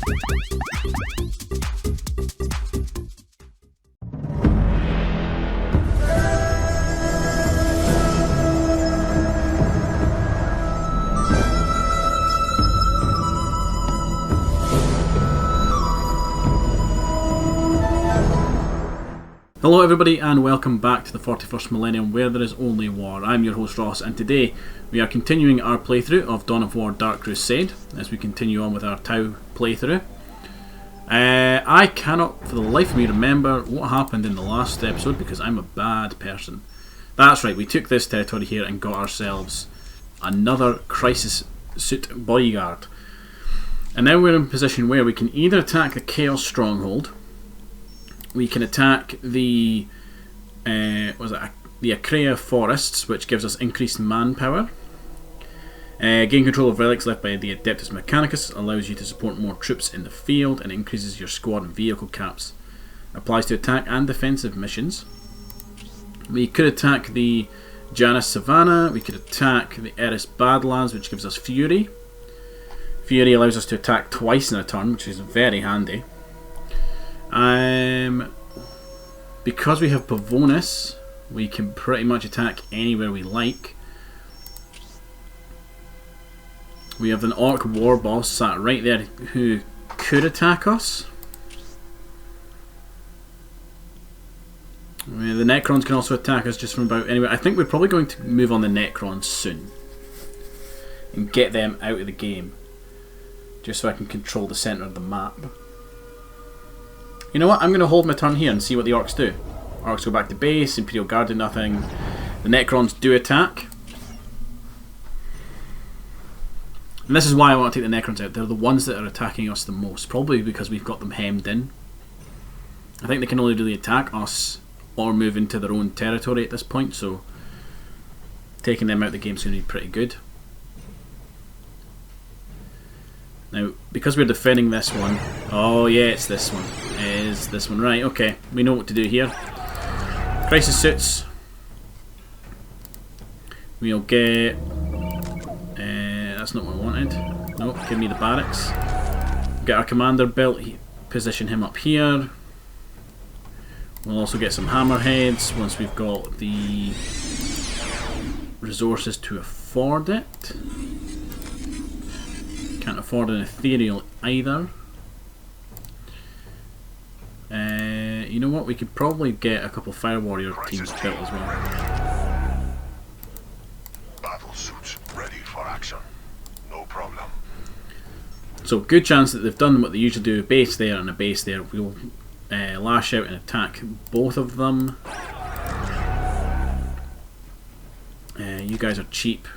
Hello everybody and welcome back to the 41st Millennium where there is only war. I'm your host Ross and today we are continuing our playthrough of Dawn of War Dark Crusade as we continue on with our Tau playthrough. I cannot for the life of me remember what happened in the last episode because I'm a bad person. That's right, we took this territory here and got ourselves another crisis suit bodyguard. And now we're in a position where we can either attack the Chaos Stronghold, we can attack the Acrea forests, which gives us increased manpower. Gain control of relics left by the Adeptus Mechanicus allows you to support more troops in the field and increases your squad and vehicle caps. Applies to attack and defensive missions. We could attack the Janus Savannah. We could attack the Eris Badlands, which gives us Fury. Fury allows us to attack twice in a turn, which is very handy. Because we have Pavonis, we can pretty much attack anywhere we like. We have an Orc War Boss sat right there who could attack us. The Necrons can also attack us just from about anywhere. I think we're probably going to move on the Necrons soon and get them out of the game, just so I can control the centre of the map. You know what, I'm going to hold my turn here and see what the Orcs do. Orcs go back to base, Imperial Guard do nothing. The Necrons do attack. And this is why I want to take the Necrons out. They're the ones that are attacking us the most. Probably because we've got them hemmed in. I think they can only really attack us or move into their own territory at this point. So taking them out of the game is going to be pretty good. Now, because we're defending this one... Oh yeah, it's this one. It is this one. Right, okay. We know what to do here. Crisis suits. We'll get... that's not what I wanted. Nope, give me the barracks. Get our commander built. Position him up here. We'll also get some hammerheads once we've got the resources to afford it. Can't afford an ethereal either. You know what? We could probably get a couple Fire Warrior teams built as well. Battle suits ready for action. No problem. So good chance that they've done what they usually do, a base there and a base there. We'll lash out and attack both of them. You guys are cheap.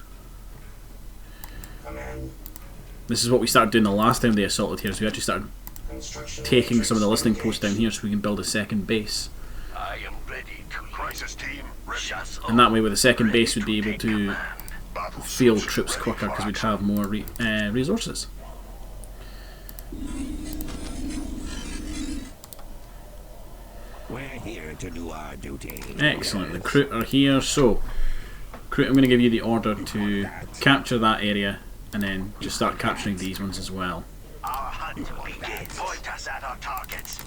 This is what we started doing the last time they assaulted here, so we actually started taking some of the listening posts down here so we can build a second base. I am ready to crisis team ready. And that way with the second base we'd be able to field troops quicker because we'd have more resources. We're here to do our duty. Excellent, the Kroot are here, so Kroot, I'm going to give you the order to capture that area and then just start capturing these ones as well. Our hunt begins. Point us at our targets.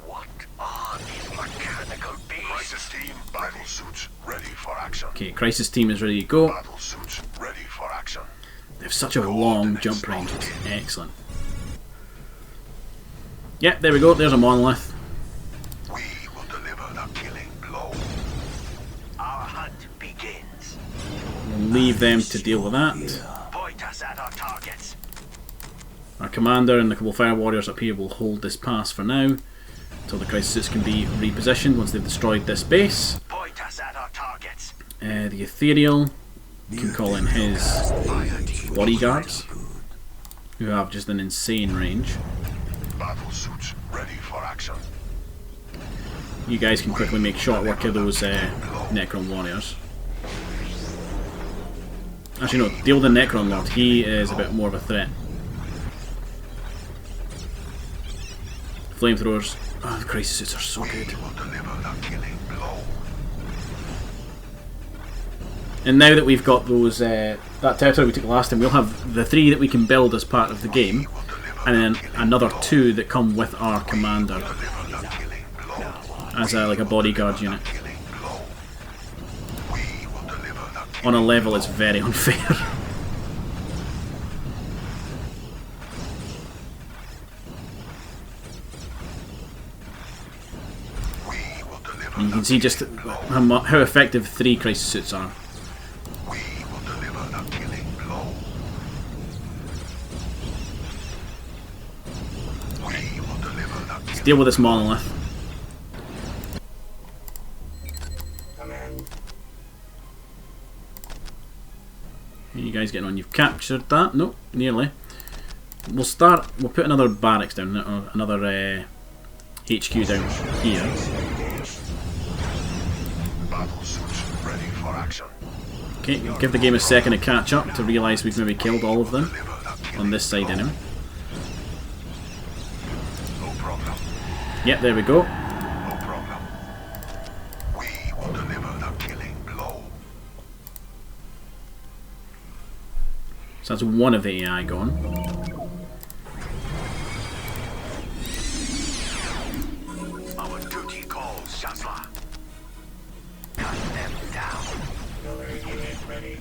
What are these mechanical beasts? Crisis team, battle suits ready for action. Okay, crisis team is ready to go. Battle suits ready for action. They have such a long jump range. It's excellent. Yep, there we go. There's a monolith. We will deliver the killing blow. Our hunt begins. We'll leave them to deal with that. Point us at our targets. Our commander and the couple of Fire Warriors up here will hold this pass for now until the crisis suits can be repositioned once they've destroyed this base. Point us at our targets. The Ethereal can call in his bodyguards, who have just an insane range. Battle suits ready for action. You guys can quickly make short work of those Necron warriors. Actually no, deal with the Necron Lord, he is a bit more of a threat. Flamethrowers. Oh, the crisis suits are so good. We will deliver the killing blow. And now that we've got those that territory we took last time, we'll have the 3 that we can build as part of the game, and then another 2 that come with our commander as like a bodyguard unit. On a level, it's very unfair. And you can see just how effective 3 crisis suits are. Let's deal with this monolith. How are you guys getting on? You've captured that? Nope, nearly. We'll put another barracks down, or another HQ down here. Okay, give the game a second to catch up to realise we've maybe killed all of them. On this side anyway. Yep, there we go. So that's one of the AI gone. Our duty calls, Shazla. Cut them down. Unit ready.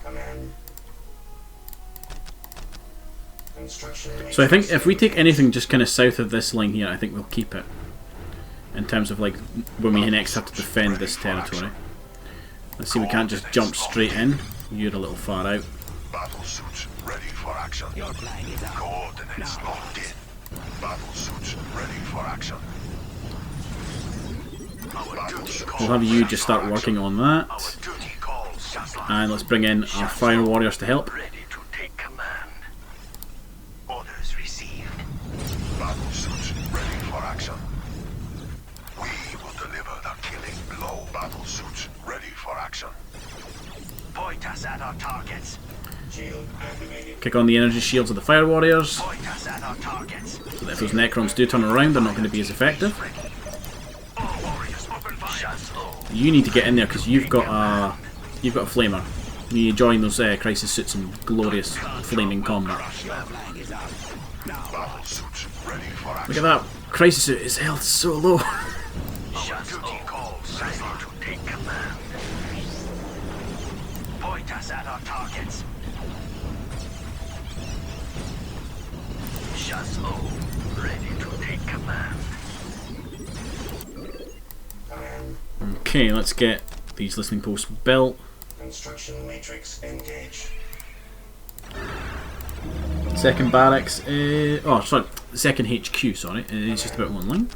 Command. So I think if we take anything just kind of south of this line here, I think we'll keep it. In terms of like when we next have to defend this territory. Let's see, we can't just jump straight in. You're a little far out. Battle suits ready for action. Your flag is up. Coordinates locked in. Battle suits ready for action. We'll have you just start working on that. And let's bring in our fire warriors to help. Ready to take command. Orders received. Battle suits ready for action. We will deliver the killing blow. Battle suits ready for action. Point us at our targets. Shield activated. Kick on the energy shields of the fire warriors. Point us at our targets. So that if those Necrons do turn around, they're not going to be as effective. All warriors open fire. You need to get in there because you've got a flamer. You need to join those crisis suits in glorious flaming combat. Battle suits ready for action. Look at that crisis suit. His health is so low. Our duty calls ready to take command. Point us at our targets. Shazlo, ready to take command. Okay, let's get these listening posts built. Construction matrix engaged. Second barracks, second HQ, sorry, it's just about one line.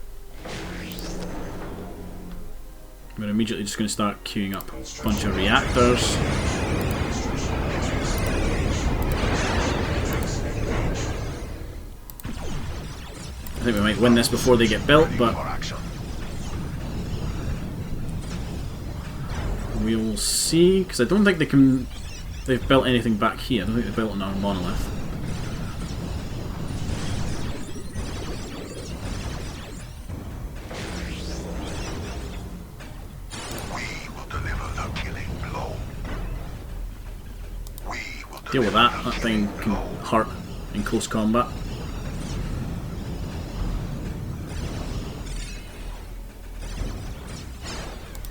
We're immediately just going to start queuing up a bunch of reactors. I think we might win this before they get built, but we will see, because I don't think they've built anything back here. I don't think they've built another monolith. Deal with that. That thing can hurt in close combat.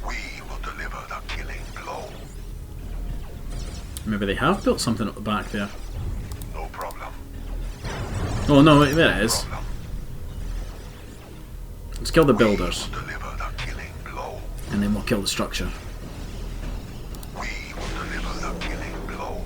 We will deliver the killing blow. Maybe they have built something at the back there. No problem. Oh no, wait, there it is. Let's kill the builders, Deliver the killing blow. and then we'll kill the structure. We will deliver the killing blow.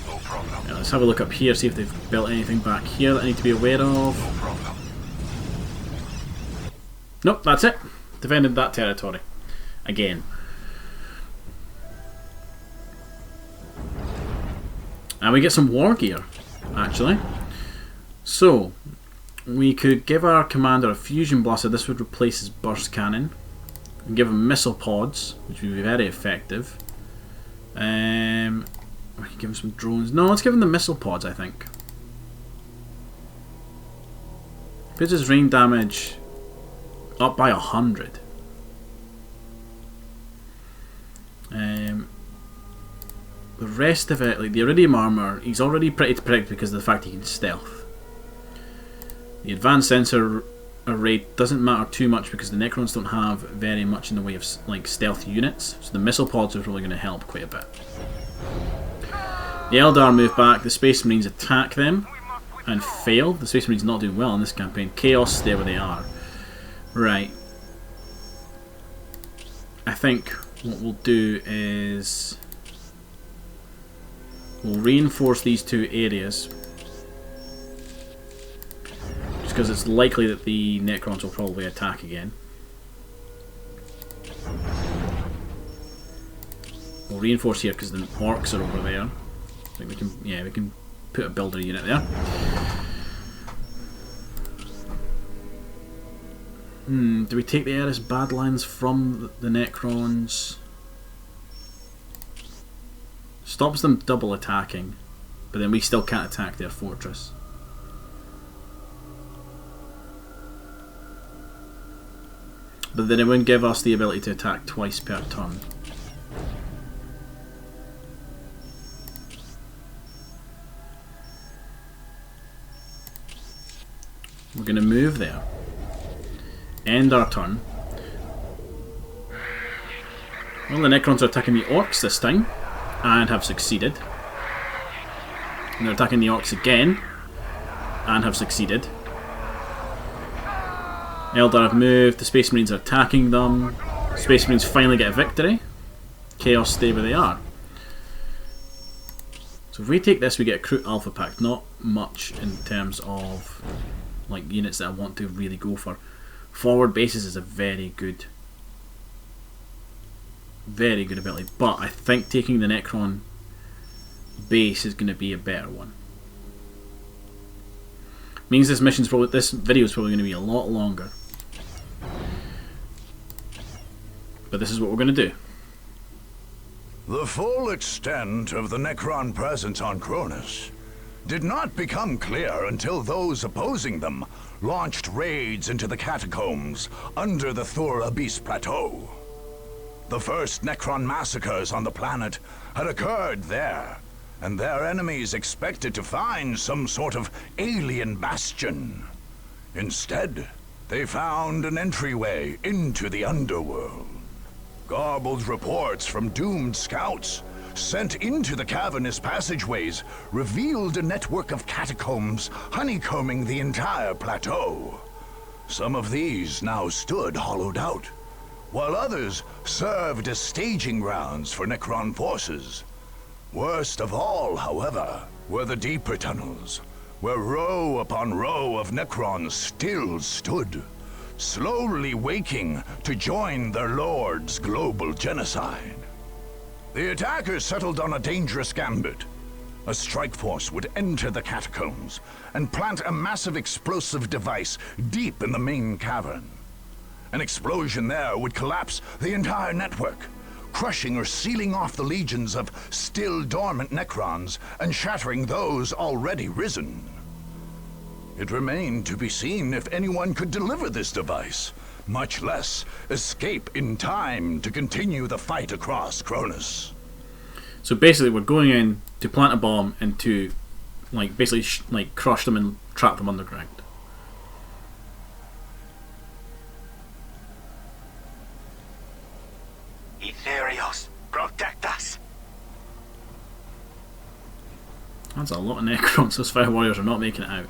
No problem. Yeah, let's have a look up here, see if they've built anything back here that I need to be aware of. No problem. Nope, that's it. Defended that territory. Again. And we get some war gear, actually. So, we could give our commander a fusion blaster. This would replace his burst cannon. And give him missile pods, which would be very effective. We can give him some drones. No, let's give him the missile pods, I think. Puts his rain damage up by 100. The rest of it, like the iridium armor, he's already pretty to predict because of the fact he can stealth. The advanced sensor array doesn't matter too much because the Necrons don't have very much in the way of like stealth units, so the missile pods are probably going to help quite a bit. The Eldar move back, the Space Marines attack them and fail. The Space Marines not doing well in this campaign. Chaos stay where they are. Right. I think what we'll do is we'll reinforce these two areas. Just because it's likely that the Necrons will probably attack again. We'll reinforce here because the Orcs are over there. I think we can, yeah, we can put a builder unit there. Do we take the Eris Badlands from the Necrons? Stops them double attacking, but then we still can't attack their fortress. But then it wouldn't give us the ability to attack twice per turn. We're going to move there. End our turn. Well, the Necrons are attacking the Orcs this time, and have succeeded. And they're attacking the Orcs again, and have succeeded. Eldar have moved, the Space Marines are attacking them. Space Marines finally get a victory. Chaos stay where they are. So if we take this, we get a Kroot Alpha Pack. Not much in terms of like units that I want to really go for. Forward bases is a very good ability, but I think taking the Necron base is going to be a better one. Means this video is probably going to be a lot longer, but this is what we're going to do. The full extent of the Necron presence on Kronos did not become clear until those opposing them launched raids into the catacombs under the Thur Abyss Plateau. The first Necron massacres on the planet had occurred there, and their enemies expected to find some sort of alien bastion. Instead, they found an entryway into the underworld. Garbled reports from doomed scouts sent into the cavernous passageways revealed a network of catacombs honeycombing the entire plateau. Some of these now stood hollowed out, while others served as staging grounds for Necron forces. Worst of all, however, were the deeper tunnels, where row upon row of Necrons still stood, slowly waking to join their lord's global genocide. The attackers settled on a dangerous gambit. A strike force would enter the catacombs and plant a massive explosive device deep in the main cavern. An explosion there would collapse the entire network, crushing or sealing off the legions of still dormant Necrons and shattering those already risen. It remained to be seen if anyone could deliver this device, much less escape in time to continue the fight across Kronos. So basically we're going in to plant a bomb and to basically crush them and trap them underground. Etherios, protect us! That's a lot of Necrons. Those Fire Warriors are not making it out.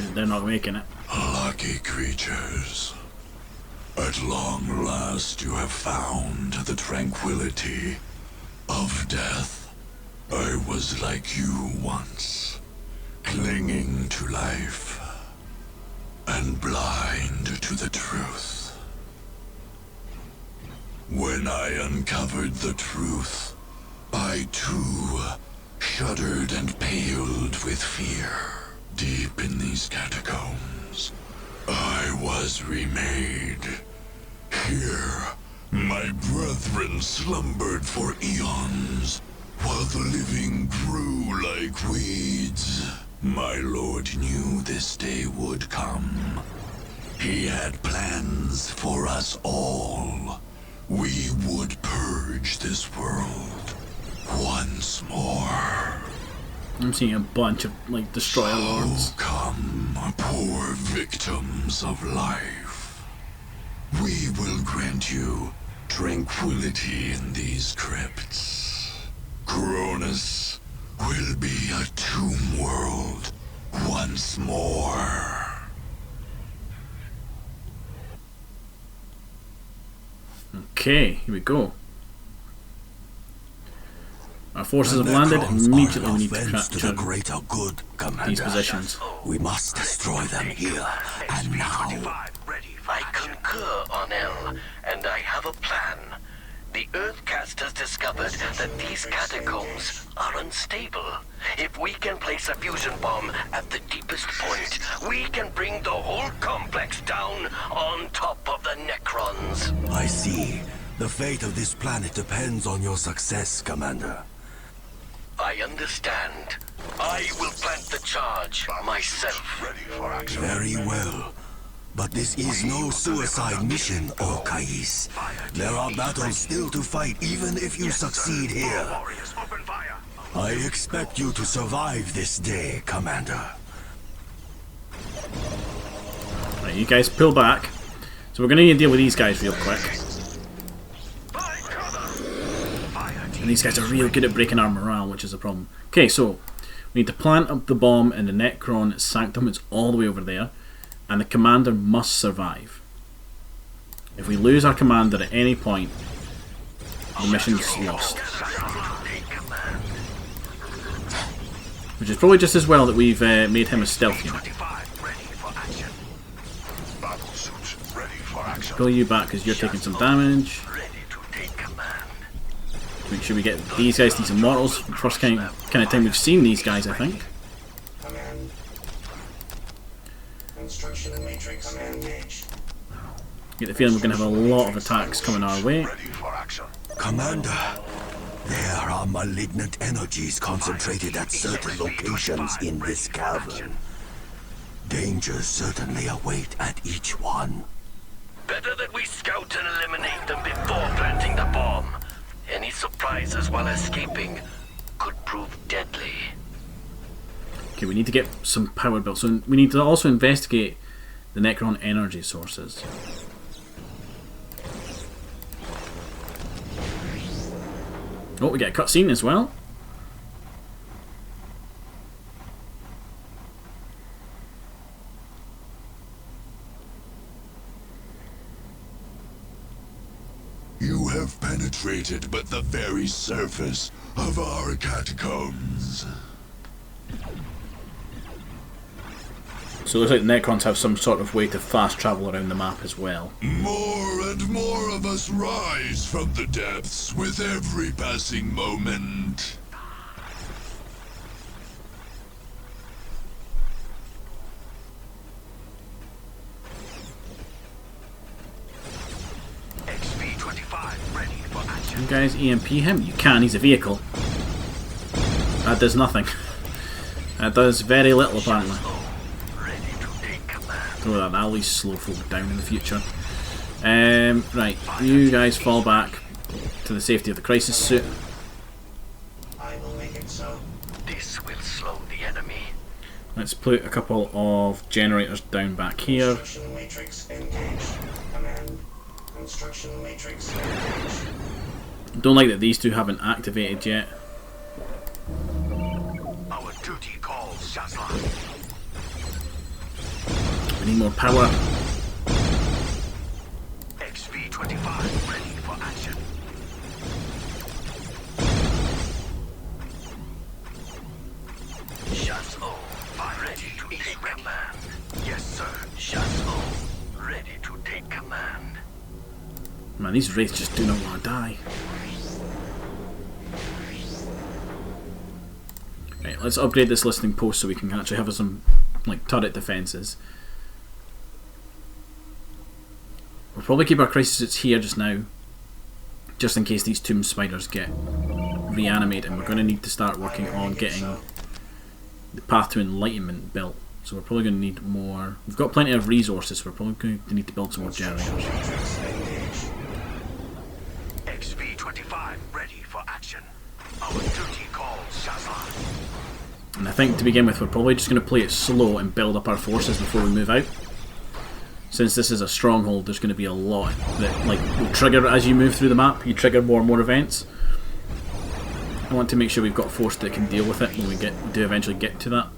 they're not making it. Lucky creatures. At long last you have found the tranquility of death. I was like you once, clinging to life and blind to the truth. When I uncovered the truth, I too shuddered and paled with fear. Deep in these catacombs, I was remade. Here, my brethren slumbered for eons, while the living grew like weeds. My lord knew this day would come. He had plans for us all. We would purge this world once more. I'm seeing a bunch of, like, destroyer lords. Oh, come, poor victims of life. We will grant you tranquility in these crypts. Kronos will be a tomb world once more. Okay, here we go. Our forces have landed. Immediately we need to capture greater good, Commander. these positions. We must destroy them here and now. I concur, Arnell, and I have a plan. The Earthcast has discovered that these catacombs are unstable. If we can place a fusion bomb at the deepest point, we can bring the whole complex down on top of the Necrons. I see. The fate of this planet depends on your success, Commander. I understand. I will plant the charge myself. Ready for action. Very well. But this is no suicide mission, Orkais. There are battles still to fight even if you succeed here. I expect you to survive this day, Commander. Right, you guys pull back. So we're going to need to deal with these guys real quick. And these guys are real good at breaking our morale, which is a problem. Okay, so we need to plant up the bomb in the Necron Sanctum. It's all the way over there. And the commander must survive. If we lose our commander at any point, the mission's lost. Which is probably just as well that we've made him a stealth unit. Pull you back because you're taking some damage. Make sure we get these guys, these immortals. First kind of time we've seen these guys, I think. Get the feeling we're going to have a lot of attacks coming our way. Commander, there are malignant energies concentrated at certain locations in this cavern. Dangers certainly await at each one. Better that we scout and eliminate them before planting the bomb. Any surprises while escaping could prove deadly. Okay, we need to get some power built. So we need to also investigate the Necron energy sources. Oh, we get a cutscene as well. You have penetrated but the very surface of our catacombs. So it looks like the Necrons have some sort of way to fast travel around the map as well. More and more of us rise from the depths with every passing moment. XP-25 ready for action. You guys EMP him? You can, he's a vehicle. That does nothing. That does very little apparently. Oh, that'll at least slow folk down in the future. Right, you guys fall back to the safety of the crisis suit. I will make it so. This will slow the enemy. Let's put a couple of generators down back here. Construction matrix engaged. Command. Construction matrix engaged. Don't like that these two haven't activated yet. Our duty calls, Shazlan. need more power. XV-25 ready for action. Chateau, ready to take command. Yes, sir. Chateau, ready to take command. Man, these wraiths just do not want to die. Right, let's upgrade this listening post so we can actually have some like turret defences. We'll probably keep our crisis suits here just now, just in case these tomb spiders get reanimated, and we're going to need to start working on getting the path to enlightenment built. So we're probably going to need more. We've got plenty of resources, so we're probably going to need to build some more generators. XV-25 ready for action. Our duty calls, Shazla. And I think to begin with, we're probably just going to play it slow and build up our forces before we move out. Since this is a stronghold, there's going to be a lot that will trigger as you move through the map. You trigger more and more events. I want to make sure we've got a force that can deal with it when we do eventually get to that.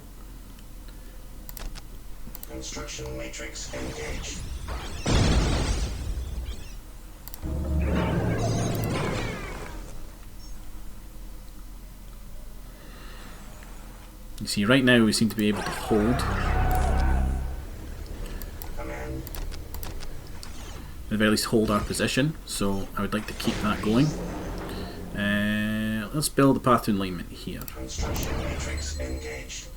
Construction matrix engaged. You see, right now we seem to be able to hold. Command. At the very least hold our position, so I would like to keep that going. Let's build a path to enlightenment here. Construction matrix engaged.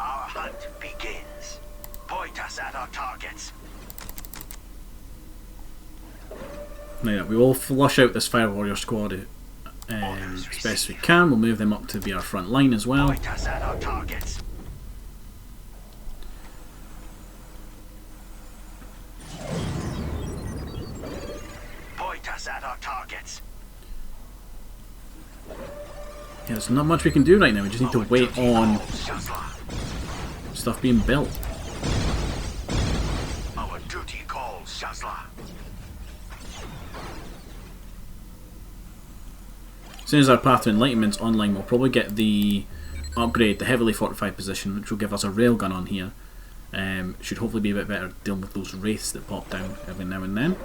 Our hunt begins. Point us at our targets. Now, we will flush out this Fire Warrior squad as best as we can. We'll move them up to be our front line as well. Point us at our targets. Point us at our targets. Yeah, there's not much we can do right now. We just need to wait on stuff being built. Our duty calls, Shazla. As soon as our path to enlightenment's online, we'll probably get the upgrade, the heavily fortified position, which will give us a railgun on here. Should hopefully be a bit better dealing with those wraiths that pop down every now and then.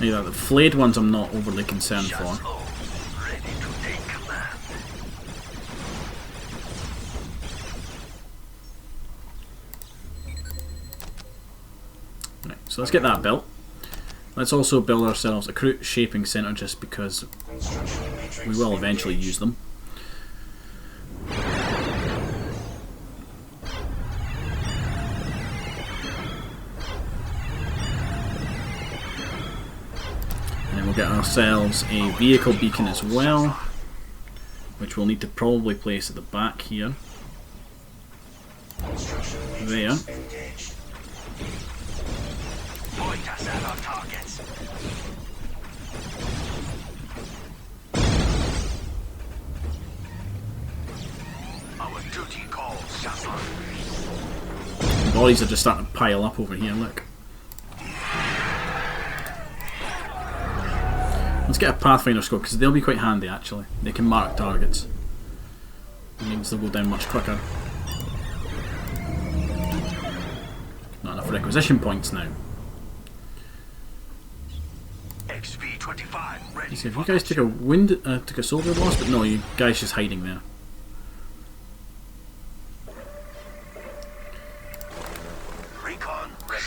Yeah, the flayed ones I'm not overly concerned for. Ready to take command. Right, so let's get that built. Let's also build ourselves a crew shaping centre just because Construction matrix we will eventually engaged. use them. And then we'll get ourselves a vehicle beacon as well, which we'll need to probably place at the back here. Construction There. matrix engaged. Point us at our targets. Our duty calls, Shazla. Bodies are just starting to pile up over here, look. Let's get a Pathfinder scope, because they'll be quite handy actually. They can mark targets. It means they'll go down much quicker. Not enough requisition points now. XV-25 ready. You see, if you for guys took a took a soldier loss, but no, you guys just hiding there. recon ready.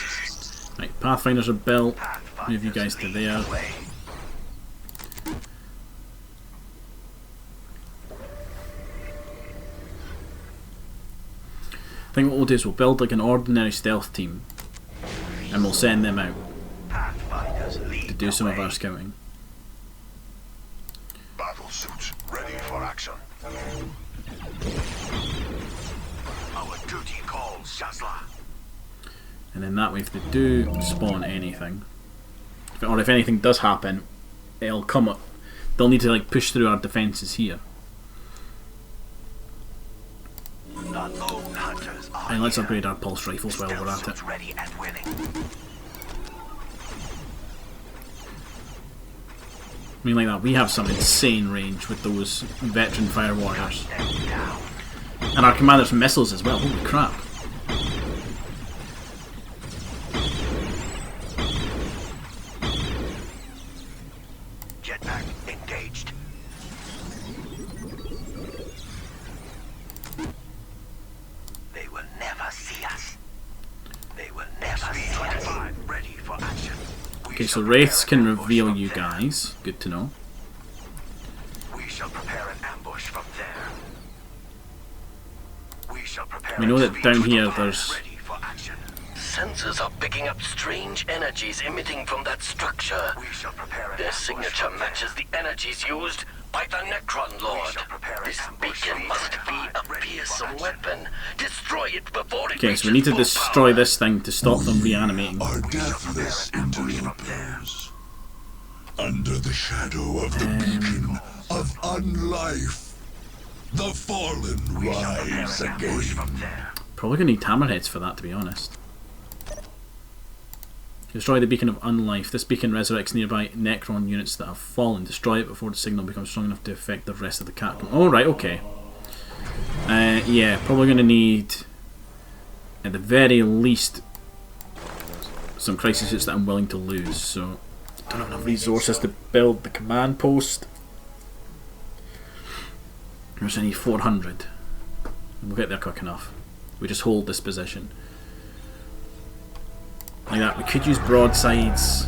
Right, Pathfinders are built. Pathfinders Move you guys to lead there. the way. I think what we'll do is we'll build like an ordinary stealth team, and we'll send them out Pathfinders lead to do the some of way. our scouting. Battle suits ready for action. Command. Our duty calls, Shazla. And then that way, if they do spawn anything, or if anything does happen, it'll come up. They'll need to like push through our defences here. The lone hunters are And let's here. upgrade our pulse rifles while we're at it. Stealth suits ready and willing. I mean, like that, we have some insane range with those veteran fire warriors. Them down. And our commander's missiles as well, holy crap. Jetpack engaged. They will never see us. They will never see us. Ready for action. Okay, so wraiths can reveal you guys. Good to know. We shall prepare an ambush from there. We shall prepare We know a that speed down here fire there's- ready for action. Sensors are picking up strange energies emitting from that structure. We shall prepare an Their ambush signature from matches the energies used by the Necron Lord. shall prepare an This ambush beacon from must there. be a Ready for fearsome action. weapon. Destroy it before it Okay, reaches so we need to full destroy power. this thing to stop them reanimating. Our deathless interlopers. Under the shadow of the beacon of unlife, the fallen rise again. from there. Probably gonna need hammerheads for that, to be honest. Destroy the beacon of unlife. This beacon resurrects nearby Necron units that have fallen. Destroy it before the signal becomes strong enough to affect the rest of the catacomb. Oh, right, okay. Yeah, probably gonna need, at the very least, some crisis suits that I'm willing to lose. So, I don't have enough resources to build the command post. There's only 400. We'll get there quick enough. We just hold this position. Like that. We could use broadsides.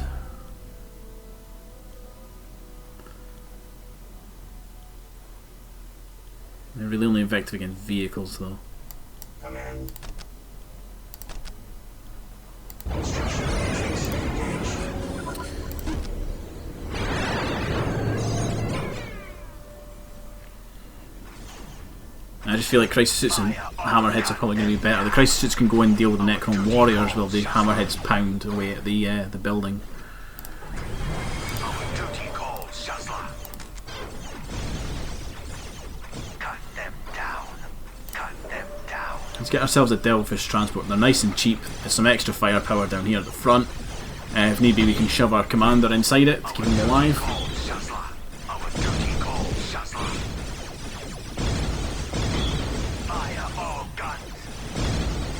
They're really only effective against vehicles, though. Command. Construction matrix engaged. I just feel like crisis suits and hammerheads are probably going to be better. The crisis suits can go in and deal with the Necron warriors, while the hammerheads pound away at the building. Our duty calls, Shazla. Cut them down. Cut them down. Let's get ourselves a Devilfish transport. They're nice and cheap. There's some extra firepower down here at the front. If need be, we can shove our commander inside it to keep him alive. Calls, Shazla. Our duty calls, Shazla. Fire all guns.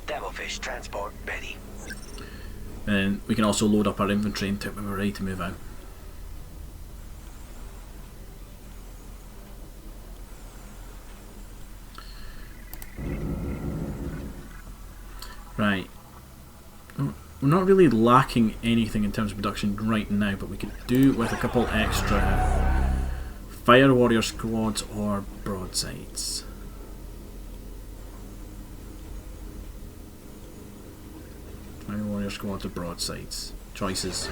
Devilfish transport ready. And we can also load up our inventory until we're ready to move out. Right. We're not really lacking anything in terms of production right now, but we could do with a couple extra fire warrior squads or broadsides. Fire warrior squads or broadsides. Choices.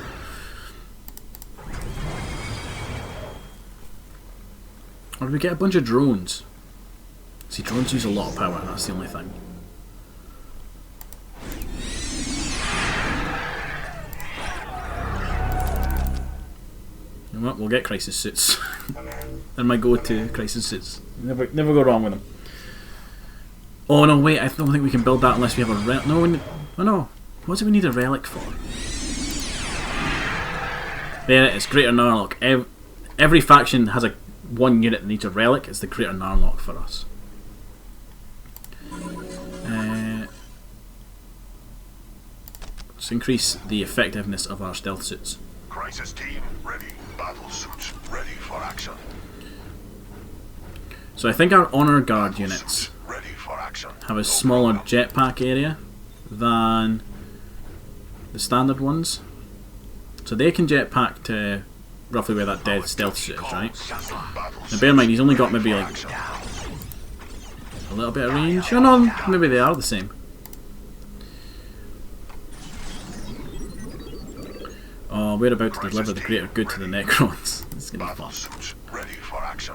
Or do we get a bunch of drones? See, drones use a lot of power, that's the only thing. You know what, we'll get crisis suits. They're my go-to crisis suits. Never go wrong with them. Oh no, wait, I don't think we can build that unless we have a relic. No, oh no. What do we need a relic for? There it is, Greater Narlock. Every faction has one unit that needs a relic. It's the Greater Narlock for us. Let's increase the effectiveness of our stealth suits. Crisis team ready. Battle suits ready for action. So I think our Honor Guard units Ready for action. have a smaller jetpack area than the standard ones. So they can jetpack to roughly where that dead stealth suit is, right? Now bear in mind, he's only got maybe like a little bit of range. Oh no, maybe they are the same. Oh, we're about to deliver the greater good to the Necrons. This is going to be fun. Battle suits ready for action.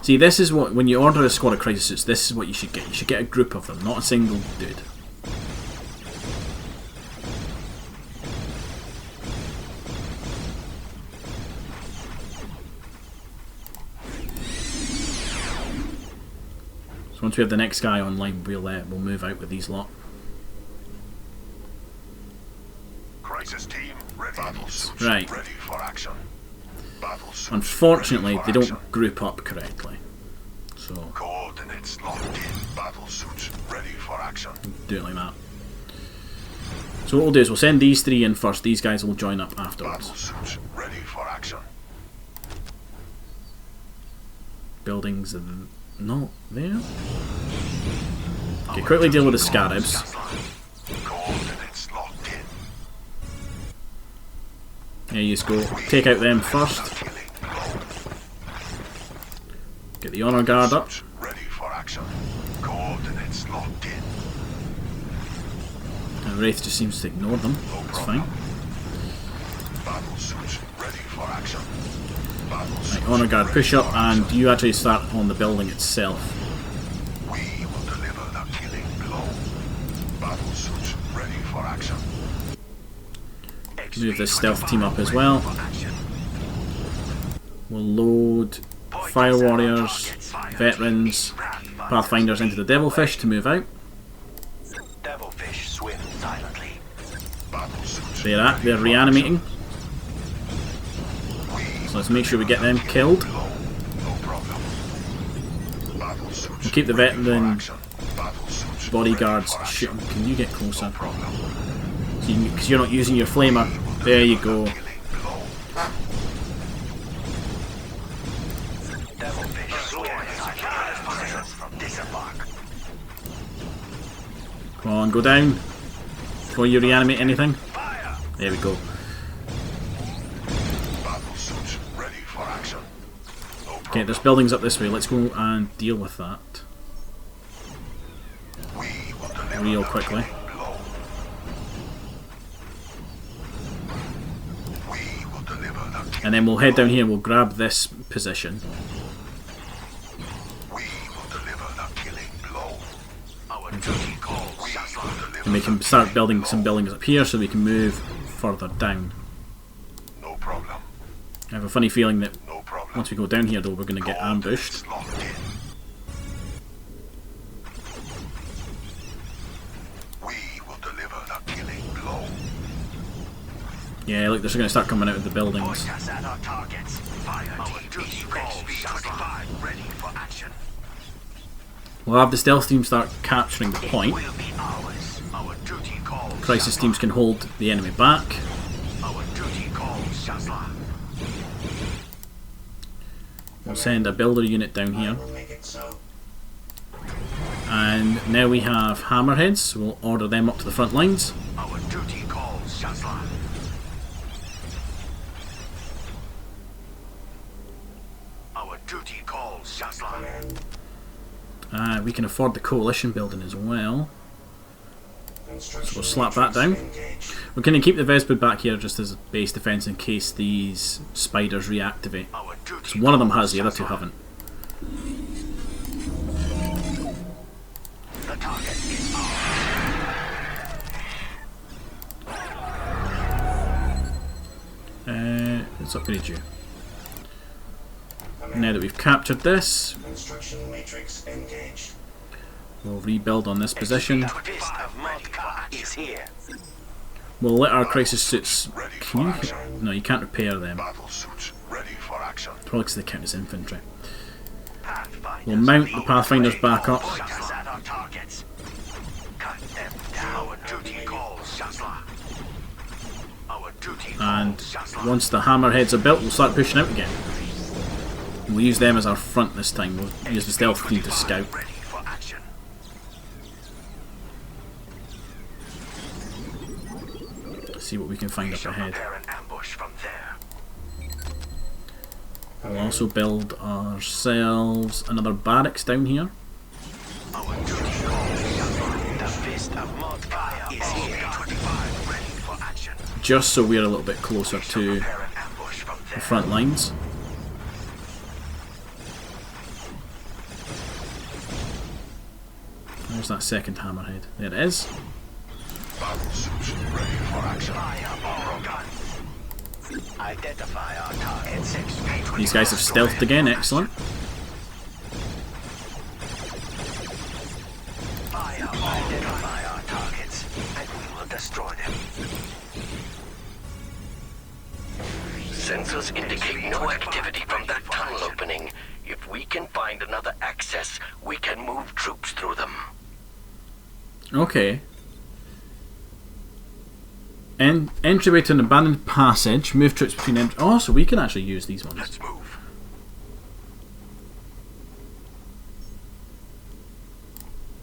See, this is what, when you order a squad of crisis suits, this is what you should get. You should get a group of them, not a single dude. So once we have the next guy online, we'll move out with these lot. Crisis team, ready. Battle suits Right. ready for action. Battle suits Unfortunately, ready they for don't action. group up correctly. So, Coordinates locked in. Battle suits ready for action. do it like that. So what we'll do is we'll send these three in first, these guys will join up afterwards. Battle suits ready for action. Buildings are not there. Okay, quickly deal with the scarabs. Coordinates locked in. Yeah, you just go take out them first. Killing blow. Get the honor guard up. Suits ready for action. Coordinates locked in. And Wraith just seems to ignore them. That's fine. Battle suits ready for action. Battle suits Right, honor guard push up, and you actually start on the building itself. We will deliver the killing blow. Battle suits ready for action. Move this stealth team up as well. We'll load fire warriors, veterans, pathfinders into the devilfish to move out. Devilfish swim silently. Battle suits They're reanimating. So let's make sure we get them killed. blow. No problem. Battle suits We'll keep the ready for veteran action. Battle suits bodyguards ready for shooting. action. Can you get closer? Problem. Because you're not using your flamer. There you go. Killing blow. Devilfish swim silently. From disembark. Come on, go down. Before you reanimate anything. There we go. Battle suits ready for action. No Okay, problem. there's buildings up this way. Let's go and deal with that We will deliver real the quickly. killing blow. We will deliver the killing And then we'll head down here and we'll grab this position. We will deliver the killing blow. Our duty calls. And we can start building some buildings up here so we can move further down. No problem. I have a funny feeling that No problem. once we go down here though, we're going to get ambushed. Coordinates locked in. We will deliver the killing blow. Yeah, look, they're going to start coming out of the buildings. Point us at our targets. Fire our duty calls. 25 ready for action. We'll have the stealth team start capturing the point. Will be ours. Our duty calls. Crisis teams can hold the enemy back. Our duty calls. Shazla. We'll send a builder unit down I here. will make it so. And now we have hammerheads, so we'll order them up to the front lines. Our duty calls. Shazla. Our duty calls. Shazla. Command. We can afford the coalition building as well. Construction We'll slap that down. engaged. We're going to keep the Vespid back here just as a base defense in case these spiders reactivate. Our duty So one of them calls. has, the other two Shazla. haven't. The target is ours. Let's upgrade you. Command. Now that we've captured this, Construction matrix engaged. we'll rebuild on this position. The fist of Mordka is here. We'll let our crisis suits... Ready Can for you... action. No, you can't repair them. Battle suits ready for action. Probably because they count as infantry. Pathfinders We'll mount the lead Pathfinders way. back up. Point us at our targets. Cut them down. Our duty calls. Shazla. Our duty And calls. Shazla. once the hammerheads are built, we'll start pushing out again. We'll use them as our front this time. We'll use the stealth team to scout. Ready for action. See what we can find We up shall ahead. prepare an ambush from there. We'll also build ourselves another barracks down here. Our duty calls. Shazla. The fist of Mordka is here. 25 ready for action. Just so we're a little bit closer to Prepare an ambush from the there. front lines. Where's that second hammerhead? There it is. Battle suits ready for action. Identify our target. These guys have stealthed again, excellent. Identify our targets, and we will destroy them. Sensors indicate no activity from that tunnel opening. If we can find another access, we can move troops through them. Okay. Entryway to an abandoned passage. Move troops between oh, so we can actually use these ones. Let's move.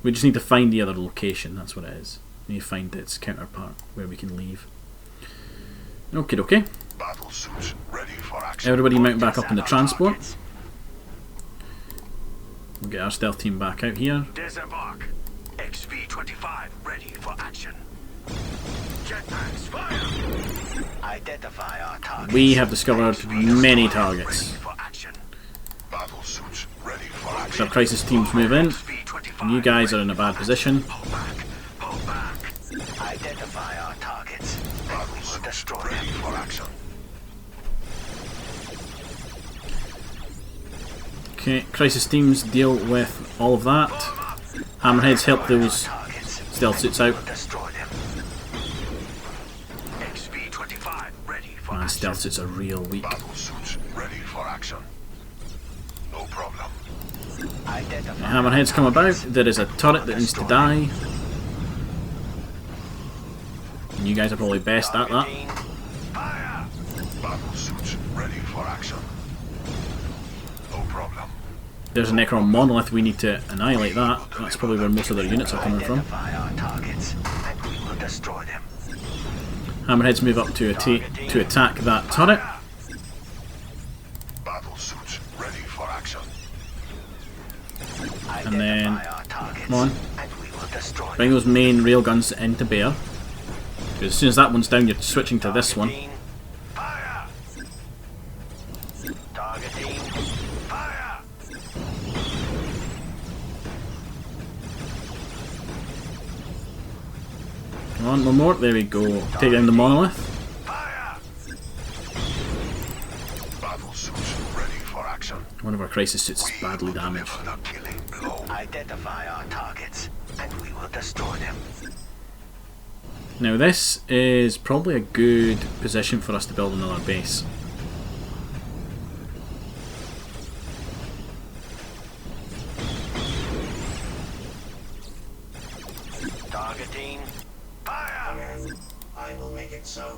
We just need to find the other location, that's what it is. We need to find its counterpart where we can leave. Okay, okay. Battle suits ready for action. Everybody mount back up in the transport. We'll get our stealth team back out here. Disembark. XV-25 ready for action. Jetpacks fire. Identify our targets. We have discovered many targets. Ready for action. Battle suits ready for So action. our crisis teams move in. And you guys are in a bad position. Pull back. Pull back. Identify our targets, and Battle we will suits destroy ready them. for action. Okay, crisis teams deal with all of that. Hammerheads help those Targets, stealth suits out. destroy them. XV-25 ready for Man, action. stealth suits are real weak. Battle suits ready for action. No problem. Identify Hammerheads come about. There is a turret that needs to die. And you guys are probably best at that. Fire. Battle suits ready for action. No problem. There's a Necron monolith, we need to annihilate that. That's probably where most of their units are coming from. Identify our targets, and we will destroy them. Hammerheads move up to attack that turret. Battle suits ready for action. And then, Identify our targets, come on, and we will destroy bring those main railguns into bear. Because as soon as that one's down, you're switching to this one. Fire. Targeting. Fire. Come on, one more. There we go. Take down the monolith. Fire. Battle suits ready for action. One of our crisis suits is badly damaged. Deliver the killing blow. Identify our targets, and we will destroy them. Now this is probably a good position for us to build another base. Targeting. Fire. I will make it so.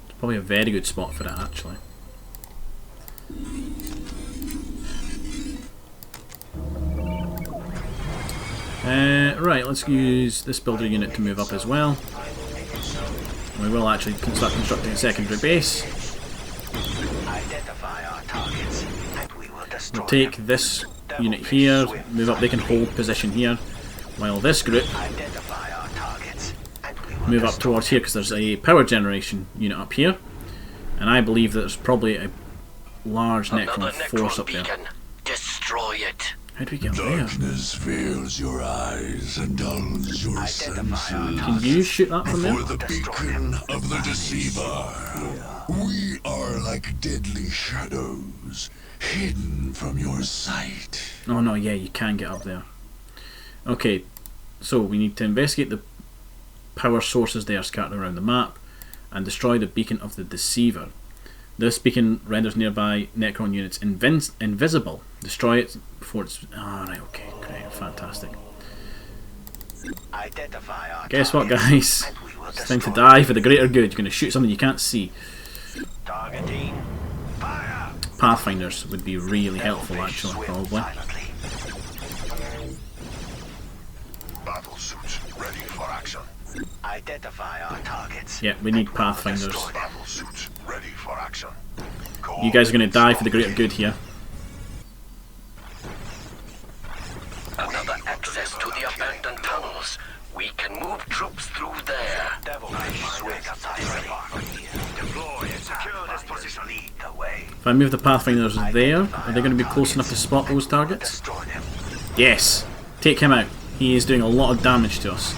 It's probably a very good spot for it actually. Right, let's use this builder unit to move up as well. I will make it so. We will actually start constructing a secondary base. Identify our targets, and we will destroy We'll take them. this unit here, move up, they can hold position here, while this group Identify our targets, and we will move up destroy towards here because there's a power generation unit up here. And I believe that there's probably a large Necron Another force Necron up there. beacon. Destroy it. How do we get there? Darkness veils your eyes and dulls your Identify our senses. Can you shoot that from there? For the beacon of the deceiver, we are like deadly shadows, hidden from your sight. Oh no, yeah, you can get up there. Okay, so we need to investigate the power sources there scattered around the map and destroy the beacon of the deceiver. This beacon renders nearby Necron units invisible. Destroy it before it's... Alright, okay, great, fantastic. Identify our Guess what, targets, guys? and we will It's time to destroy die for the greater good. You're going to shoot something you can't see. them. Targeting. Fire. Pathfinders would be really helpful, actually, Swim probably. silently. Battle suits ready for action. Identify our targets. Yeah, we need and will Pathfinders. destroy them. Battle suits ready for action. You guys are going to die for the greater good here. Another access to the abandoned tunnels. We can move troops through there. Devilfish swim silently. Deploy and secure this position. Lead the way. If I move the Pathfinders there. Are they going to be close enough to spot those targets? Destroy them. Yes! Take him out. He is doing a lot of damage to us.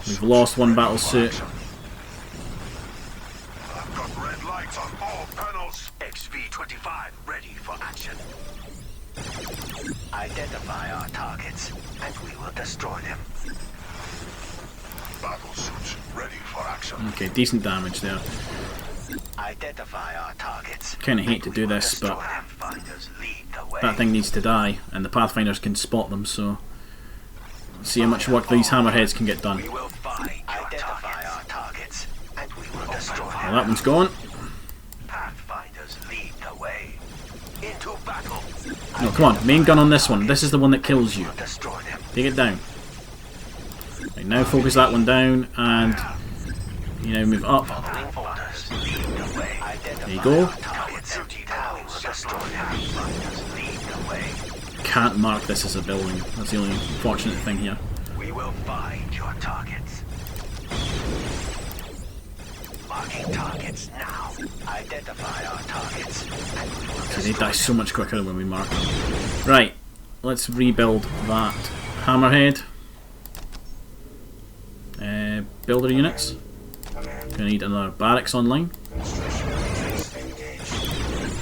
We've lost one battle suit. I've got red lights on all panels. XV-25 ready for action. Identify our targets, and we will destroy them. Battle suits ready for action. Okay, decent damage there. Identify our targets. Kinda hate to do this, but Pathfinders lead the way. that thing needs to die, and the Pathfinders can spot them, so... See how much work these hammerheads can get done. We will find identify our targets, and we will destroy Well, them. that one's gone. Pathfinders lead the way. Into battle. No, come on, main gun on this one. This is the one that kills you. Destroy them. Take it down. Right, now focus that one down, and you know, move up. Following orders. Lead the way. There you go. Targets. Now we will destroy them. Pathfinders lead the way. Can't mark this as a building. That's the only unfortunate thing here. We will find your targets. Marking targets now. Identify our targets. And we will See, they die so much quicker when we mark them. Right, let's rebuild that hammerhead. Builder units. Gonna need another barracks online.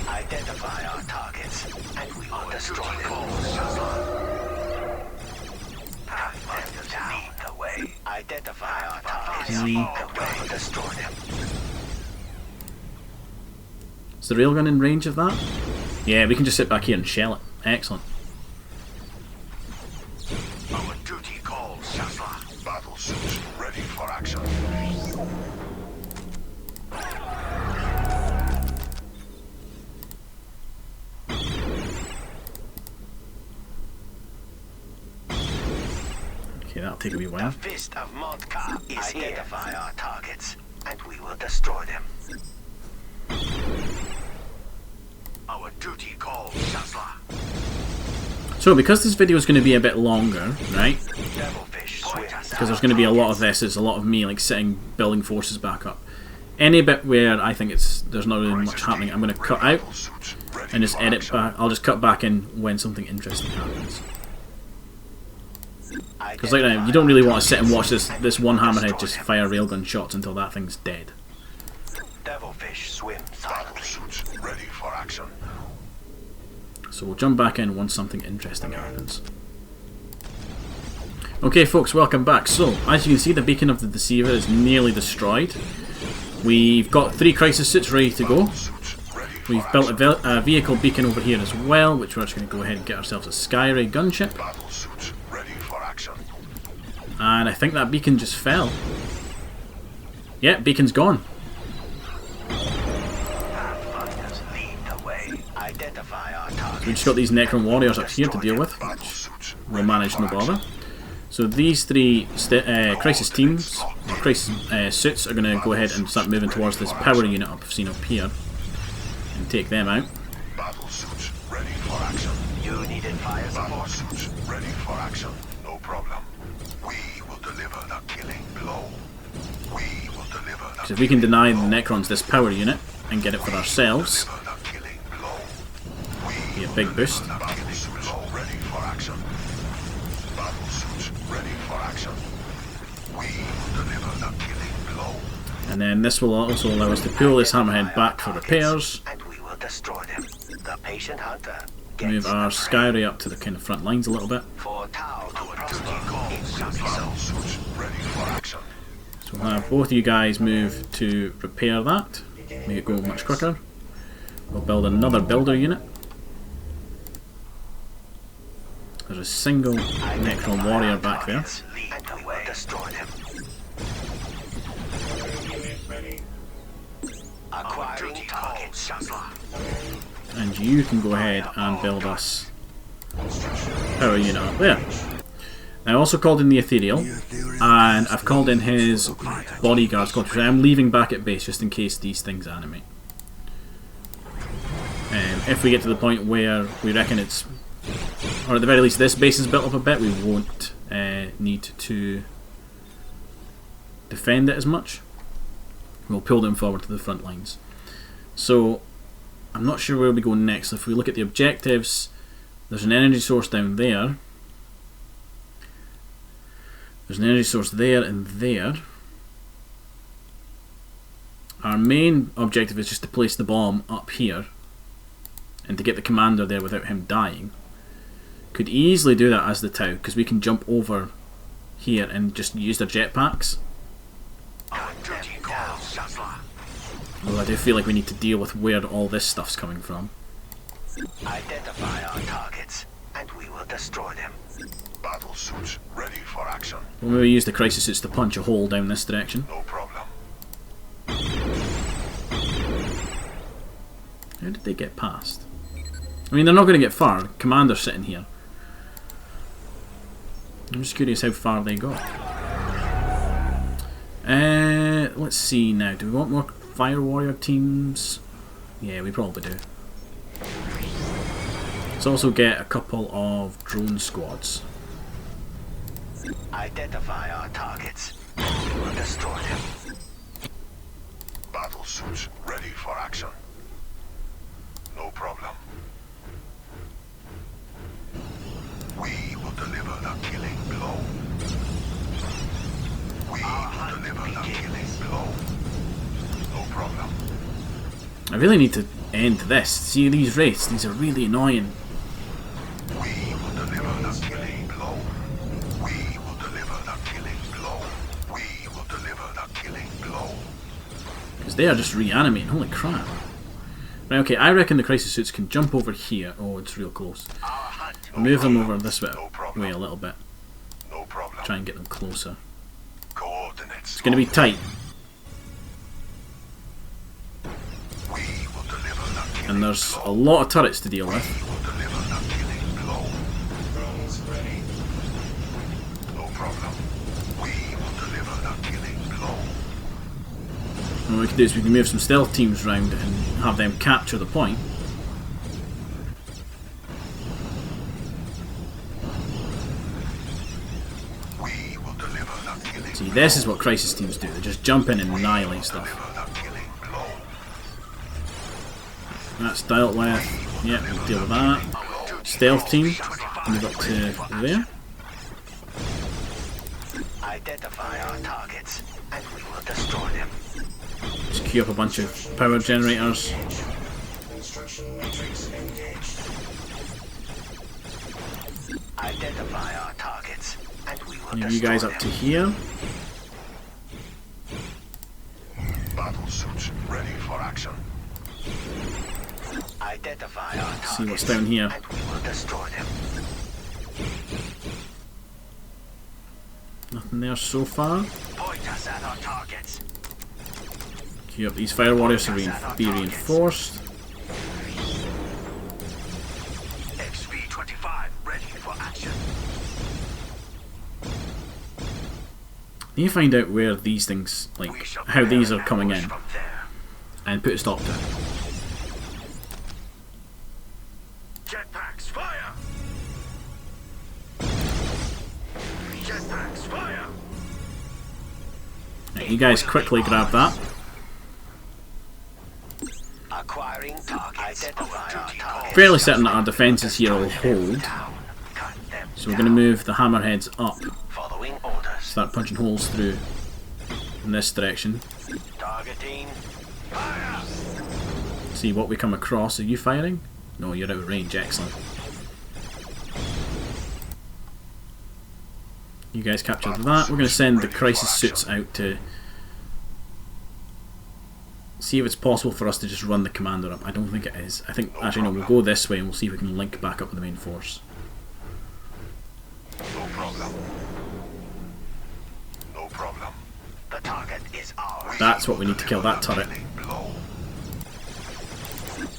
identify our targets, and we will destroy them. Pathfinders lead the way. Identify our targets. Lead the way. Destroy them. Is the railgun in range of that? Yeah, we can just sit back here and shell it. Excellent. Our duty calls, Shazla. Battle suits ready for action. Okay, that'll take a wee while. The fist of Modka is identify our targets, and we will destroy them. Our duty calls, Shazla. So, because this video is going to be a bit longer, right? Devilfish swims. Because there's going to be a lot of this, it's a lot of me like sitting, building forces back up. Any bit where I think there's not really much happening, I'm going to cut out and just edit back. I'll just cut back in when something interesting happens. Because like now, you don't really want to sit and watch this one hammerhead just fire railgun shots until that thing's dead. Devilfish swims Battle suits ready for action. So we'll jump back in once something interesting happens. Okay folks, welcome back. So, as you can see, the beacon of the Deceiver is nearly destroyed. We've got 3 crisis suits ready to go. We've built a vehicle beacon over here as well, which we're just going to go ahead and get ourselves a Skyray gunship. Battle suits ready for action. And I think that beacon just fell. Yeah, beacon's gone. Pathfinders lead the way. Identify our targets. We've just got these Necron warriors up here to deal with, which we'll manage no bother. So these 3 crisis teams, crisis suits, are going to go ahead and start moving towards this power unit I've seen up here and take them out. Battle suits ready for action. You needed fire Battle support. suits ready for action. No problem. We will deliver the killing blow. We will deliver the So if we can deny the Necrons this power unit and get it for ourselves, deliver the killing blow. be a big boost. Battle suits ready for action. Battle suits ready for action. We will deliver the killing blow. And then this will also allow us to pull this hammerhead back for repairs, And we will destroy them. The patient hunter move our Skyray up to the kind of front lines a little bit. for Tau to prosper. It will be so. Battle suits ready for action. So we'll have both of you guys move to repair that, make it go much quicker. We'll build another builder unit. There's a single Necron warrior back there. Lead the way. Destroy them. Acquiring targets. And you can go ahead and build us power unit up there. I also called in the Ethereal, and I've called in his bodyguard squad. I'm leaving back at base just in case these things animate. If we get to the point where we reckon it's, or at the very least this base is built up a bit, we won't need to defend it as much. We'll pull them forward to the front lines. So I'm not sure where we go next. If we look at the objectives, there's an energy source down there. There's an energy source there and there. Our main objective is just to place the bomb up here and to get the commander there without him dying. Could easily do that as the Tau, because we can jump over here and just use their jetpacks. Although I do feel like we need to deal with where all this stuff's coming from. Identify our targets, and we will destroy them. Battle suits ready for action. We'll maybe use the crisis suits to punch a hole down this direction. No problem. How did they get past? I mean, they're not going to get far. Commander's sitting here. I'm just curious how far they got. Let's see now. Do we want more Fire Warrior teams? Yeah, we probably do. Let's also get a couple of drone squads. Identify our targets. We will destroy them. Battle suits ready for action. No problem. We will deliver the killing blow. We will deliver the killing blow. No problem. I really need to end this. See these wraiths? These are really annoying. We will deliver the killing blow. We will deliver the killing blow. We will deliver the killing blow. Because they are just reanimating. Holy crap. Right, okay, I reckon the crisis suits can jump over here. Oh, it's real close. Move them over this way a little bit. No problem. Try and get them closer. Coordinates. It's going to be tight. We will deliver the killing And there's blow. a lot of turrets to deal with. We will deliver the killing blow. Drones ready. No problem. We will deliver the killing blow. And what we can do is we can move some stealth teams round and have them capture the point. We will deliver the killing See, this is what crisis teams do. They just jump in and annihilate stuff. deliver the killing blow. That's dealt with. Yep, we'll deal with that. Stealth team, move up to there. Identify our targets, and we will destroy them. Just queue up a bunch of power generators. Construction matrix engaged. Identify our targets, and we will Move destroy you guys up to them. here. Battle suits ready for action. Identify our targets, See what's down here. and we will destroy them. Nothing there so far. Point us at our targets. Queue up these fire warriors to be reinforced. XV-25 ready for action. Need to find out where these things, like We shall how these prepare are an coming ambush in, from there. and put a stop to it. Jetpacks fire! Jetpacks fire! Right, you guys quickly grab that. Acquiring targets. Identify our targets. Fairly certain that our defences here will hold, Down. Cut them so we're going to move the hammerheads up, Following orders. start punching holes through in this direction. Targeting. Fire! See what we come across. Are you firing? No, you're out of range. Excellent. You guys captured that. We're going to send the crisis suits out to see if it's possible for us to just run the commander up. I don't think it is. I think, actually no, we'll go this way and we'll see if we can link back up with the main force. No problem. No problem. The target is ours. That's what we need to kill, that turret. Killing blow.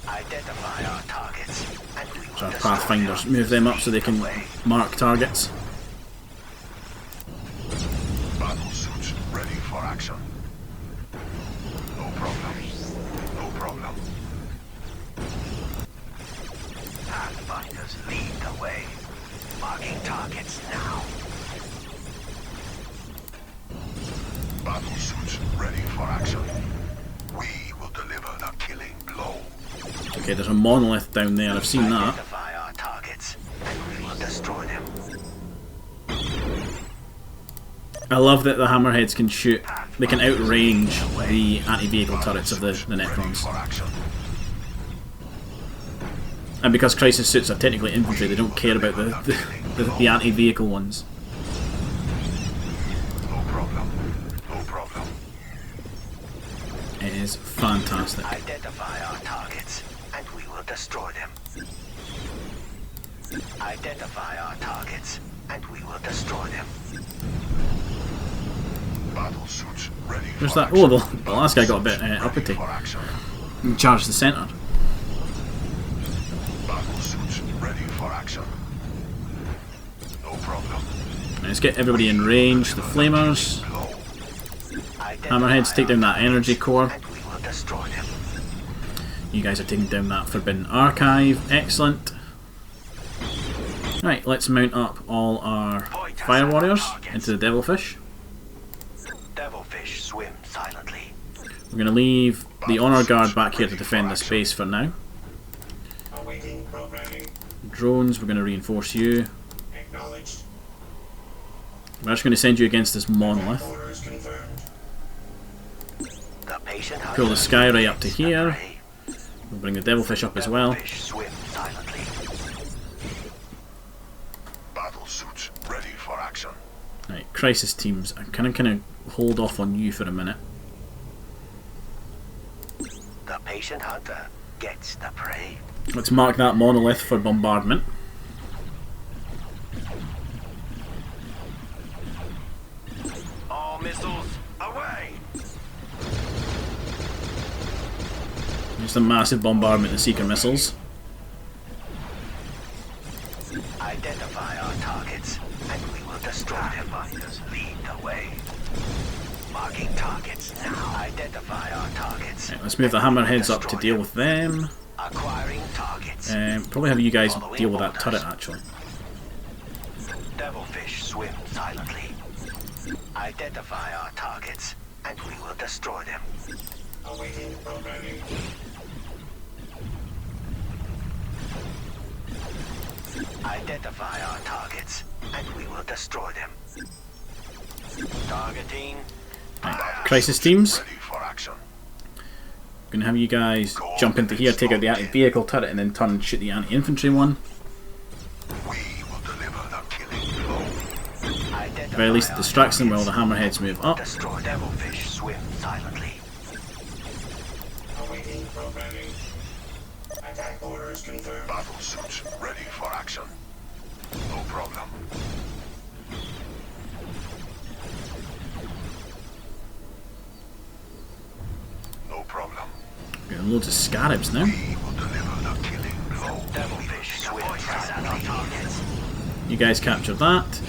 Identify our targets, and we will So our destroy pathfinders, them. move them up so they can mark targets. Battle suits ready for action. No problem. No problem. Pathfinders lead the way. Marking targets now. Battle suits ready for action. We will deliver the killing blow. Okay, there's a monolith down there, I've seen that. Identify our targets, and we will destroy them. I love that the hammerheads can shoot, they can outrange the anti-vehicle turrets of the Necrons. And because crisis suits are technically infantry, they don't care about the anti-vehicle ones. No problem. No problem. It is fantastic. Identify our targets, and we will destroy them. Identify our targets, and we will destroy them. Battle suits ready There's for that. action. Oh, the last guy got a bit uppity. For action. He charged the centre. Battle suits ready for action. No problem. Let's get everybody in range. The flamers. Hammerheads take down that energy core. And we will destroy them. You guys are taking down that Forbidden Archive. Excellent. Right, let's mount up all our Fire Warriors into the Devilfish. Devilfish swim silently. We're going to leave the Honor Guard back here to defend this base for now. Awaiting programming. Drones, we're going to reinforce you. Acknowledged. We're just going to send you against this monolith. Orders confirmed. The patient Pull the Sky Ray up to hunter here. is the prey. We'll bring the Devilfish up as well. Devilfish swim silently. Battle suits ready for action. Right, crisis teams. I'm kind of hold off on you for a minute. The patient hunter gets the prey. Let's mark that monolith for bombardment. All missiles away! Just a massive bombardment of Seeker missiles. Identify our targets, and we will destroy them. Lead the way. Marking targets now. Identify our targets. Right, let's move the Hammerheads up to deal with them. Acquiring targets. Probably have you guys deal with that turret actually. Devilfish swim silently. Identify our targets, and we will destroy them. Awaiting programming. Identify our targets, and we will destroy them. Targeting. Right, crisis teams. Ready for action. Gonna have you guys jump into here, take out the anti-vehicle turret, and then turn and shoot the anti-infantry one. We will deliver the killing blow. At the very least, it distracts them while the Hammerheads move up. Destroy Devilfish swim silently. Awaiting programming. Attack orders confirmed. Battle suits ready for action. No problem. No problem. Got loads of Scarabs now. We will deliver the killing blow. Devilfish swim silently. You guys capture that.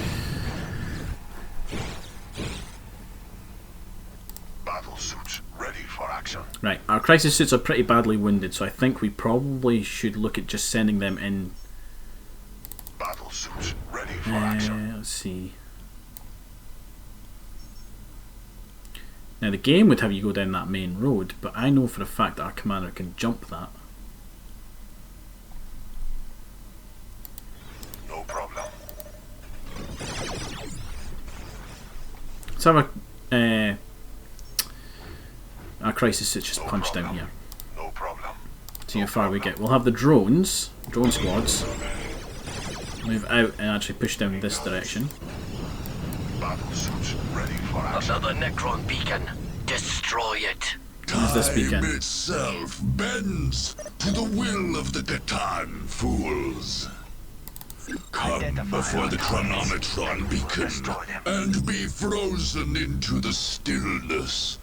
Battle suits ready for action. Right, our crisis suits are pretty badly wounded, so I think we probably should look at just sending them in. Battle suits ready for action. Let's see. Now the game would have you go down that main road, but I know for a fact that our commander can jump that. No problem. Let's have our crisis suits just punch down here. No problem. See how far we get. We'll have the drone squads, move out and actually push down this direction. Battle suits ready for action. Another Necron beacon. Destroy it. Where's this beacon? Time itself bends to the will of the Catan fools. Come before the Chronometron beacon and be frozen into the stillness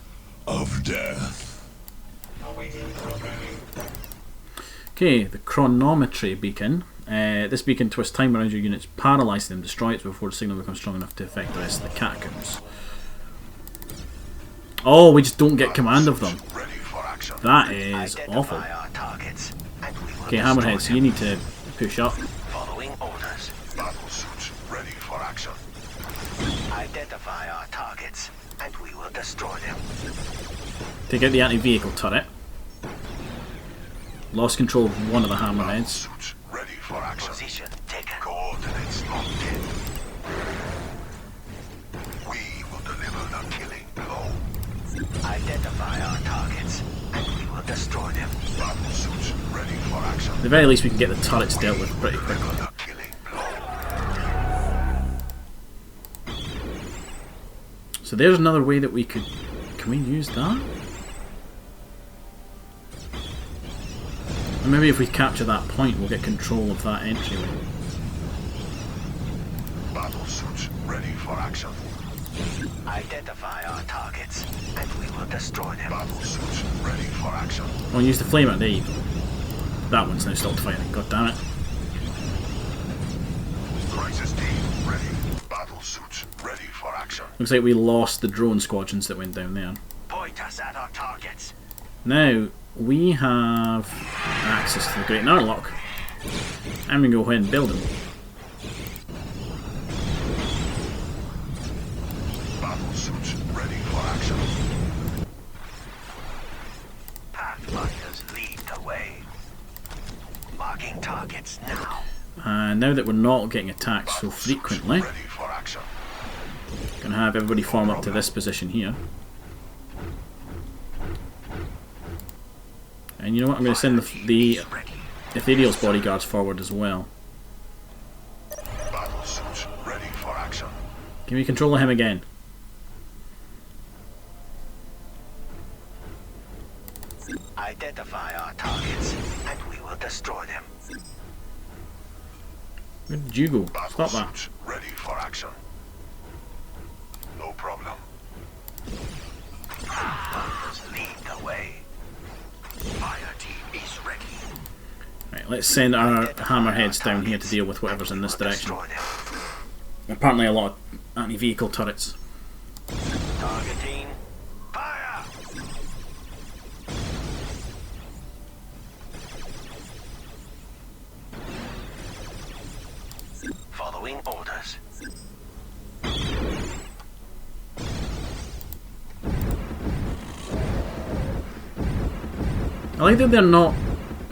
of death. Awaiting programming. Okay, the chronometry beacon. This beacon twists time around your units, paralysing them, destroy it before the signal becomes strong enough to affect the rest of the catacombs. Oh, we just don't get command of them. Ready for action. That is awful. Identify our targets, and we will Okay, destroy Hammerhead, so them. you need to push up. Following orders. Battle suits ready for action. Identify our targets, and we will destroy them. Take out the anti-vehicle turret. Lost control of one of the hammerheads. Suits ready for action. Position taken. Coordinates locked in. We will deliver the killing blow. Identify our targets, and we will destroy them. Battle suits ready for action. At the very least, we can get the turrets dealt with pretty quickly. Deliver the killing blow. So there's another way that we could... Can we use that? And maybe if we capture that point, we'll get control of that entryway. Battle suits ready for action. Identify our targets, and we will destroy them. Battle suits ready for action. Oh, use the flamer. There you go. That one's now stopped fighting. God damn it. Crisis team ready. Battle suits ready for action. Looks like we lost the drone squadrons that went down there. Point us at our targets. Now, we have access to the Great Narlock. And we can go ahead and build them. Battle suits ready for action. Pathfinders lead the way. Marking targets now. And now that we're not getting attacked so frequently, Ready for action. gonna have everybody form up to this position here. And you know what? I'm going to send the Ethereal's bodyguards forward as well. Battle suits ready for action. Give me control of him again. Identify our targets, and we will destroy them. Where did you go? Battle Stop that. suits ready for action. No problem. Pathfinders lead the way. Fire team is ready. Right, let's send our hammerheads down here to deal with whatever's in this direction. Destroy them. Apparently a lot of anti-vehicle turrets. Targeting. Fire! Following orders. I like that they're not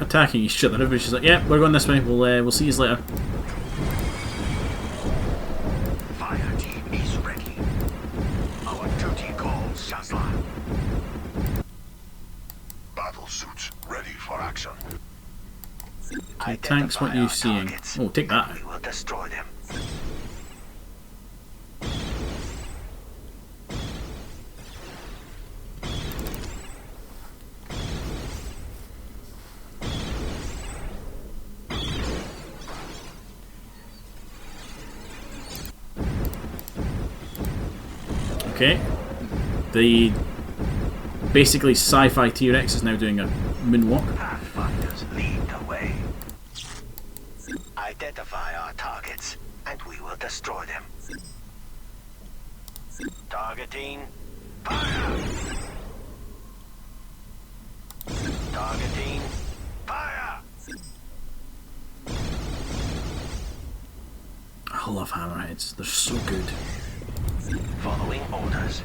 attacking each other. Everybody's just like, yeah, we're going this way. We'll see you later. Fire team is ready. Our duty calls, Shazla. Battle suits ready for action. Okay, tanks, what are you seeing? Oh, take that. We will destroy them. Okay. The basically sci-fi T-Rex is now doing a moonwalk. Pathfinders lead the way. Identify our targets, and we will destroy them. Targeting. Fire! Targeting. Fire! I love hammerheads. They're so good. Following orders.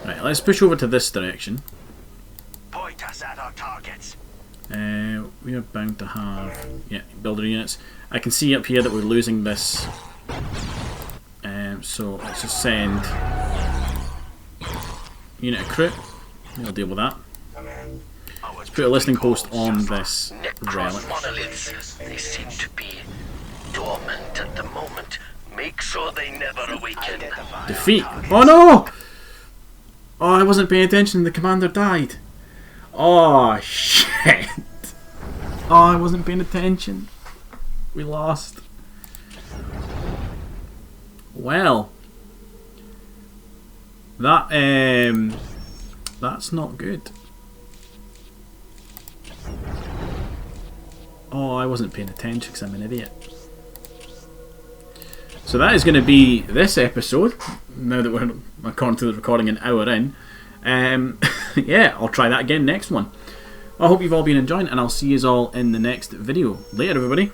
Right, let's push over to this direction. Point us at our targets. We are bound to have builder units. I can see up here that we're losing this. So let's just send unit of crew. We'll deal with that. Let's put a listening post on this relic. Necros monoliths. They seem to be dormant at the moment. Make sure they never awaken. Defeat. Oh no! Oh, I wasn't paying attention. The commander died. Oh shit! Oh, I wasn't paying attention. We lost. Well, that that's not good. Oh, I wasn't paying attention because I'm an idiot. So that is going to be this episode. Now that we're, according to the recording, an hour in. Yeah, I'll try that again next one. I hope you've all been enjoying, and I'll see you all in the next video. Later, everybody.